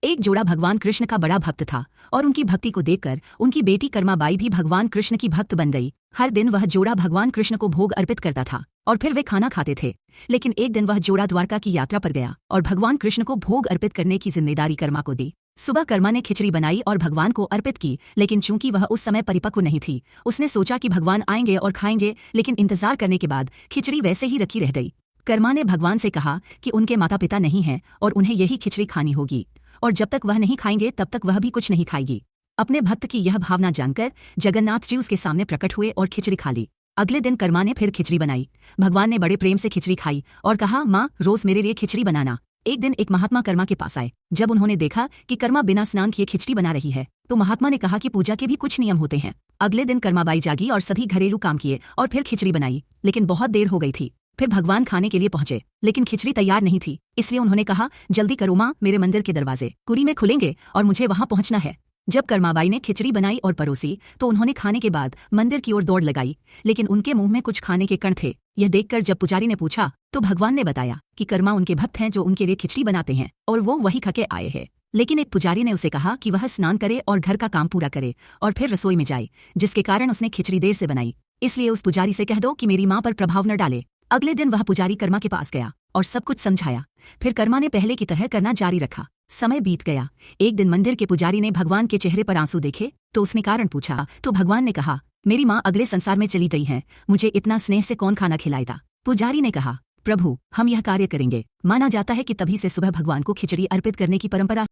एक जोड़ा भगवान कृष्ण का बड़ा भक्त था और उनकी भक्ति को देखकर उनकी बेटी कर्माबाई भी भगवान कृष्ण की भक्त बन गई। हर दिन वह जोड़ा भगवान कृष्ण को भोग अर्पित करता था और फिर वे खाना खाते थे। लेकिन एक दिन वह जोड़ा द्वारका की यात्रा पर गया और भगवान कृष्ण को भोग अर्पित करने की जिम्मेदारी कर्मा को दी। सुबह कर्मा ने खिचड़ी बनाई और भगवान को अर्पित की, लेकिन चूंकि वह उस समय परिपक्व नहीं थी, उसने सोचा कि भगवान आएंगे और खाएंगे, लेकिन इंतजार करने के बाद खिचड़ी वैसे ही रखी रह गई। कर्मा ने भगवान से कहा कि उनके माता पिता नहीं हैं और उन्हें यही खिचड़ी खानी होगी और जब तक वह नहीं खाएंगे तब तक वह भी कुछ नहीं खाएगी। अपने भक्त की यह भावना जानकर जगन्नाथ जी उसके सामने प्रकट हुए और खिचड़ी खा ली। अगले दिन कर्मा ने फिर खिचड़ी बनाई। भगवान ने बड़े प्रेम से खिचड़ी खाई और कहा, माँ रोज मेरे लिए खिचड़ी बनाना। एक दिन एक महात्मा कर्मा के पास आए। जब उन्होंने देखा कि कर्मा बिना स्नान किए खिचड़ी बना रही है तो महात्मा ने कहा कि पूजा के भी कुछ नियम होते हैं। अगले दिन कर्माबाई जागी और सभी घरेलू काम किए और फिर खिचड़ी बनाई, लेकिन बहुत देर हो गई थी। फिर भगवान खाने के लिए पहुंचे, लेकिन खिचड़ी तैयार नहीं थी। इसलिए उन्होंने कहा, जल्दी करो माँ, मेरे मंदिर के दरवाजे कुड़ी में खुलेंगे और मुझे वहां पहुंचना है। जब कर्माबाई ने खिचड़ी बनाई और परोसी तो उन्होंने खाने के बाद मंदिर की ओर दौड़ लगाई, लेकिन उनके मुंह में कुछ खाने के कण थे। यह देखकर जब पुजारी ने पूछा तो भगवान ने बताया कि कर्मा उनके भक्त हैं जो उनके लिए खिचड़ी बनाते हैं और वो वही खा के आए हैं। लेकिन एक पुजारी ने उसे कहा कि वह स्नान करे और घर का काम पूरा करे और फिर रसोई में जाए, जिसके कारण उसने खिचड़ी देर से बनाई। इसलिए उस पुजारी से कह दो कि मेरी माँ पर प्रभाव न डाले। अगले दिन वह पुजारी कर्मा के पास गया और सब कुछ समझाया। फिर कर्मा ने पहले की तरह करना जारी रखा। समय बीत गया। एक दिन मंदिर के पुजारी ने भगवान के चेहरे पर आंसू देखे तो उसने कारण पूछा तो भगवान ने कहा, मेरी माँ अगले संसार में चली गई हैं, मुझे इतना स्नेह से कौन खाना खिलाएगा। पुजारी ने कहा, प्रभु हम यह कार्य करेंगे। माना जाता है कि तभी से सुबह भगवान को खिचड़ी अर्पित करने की परंपरा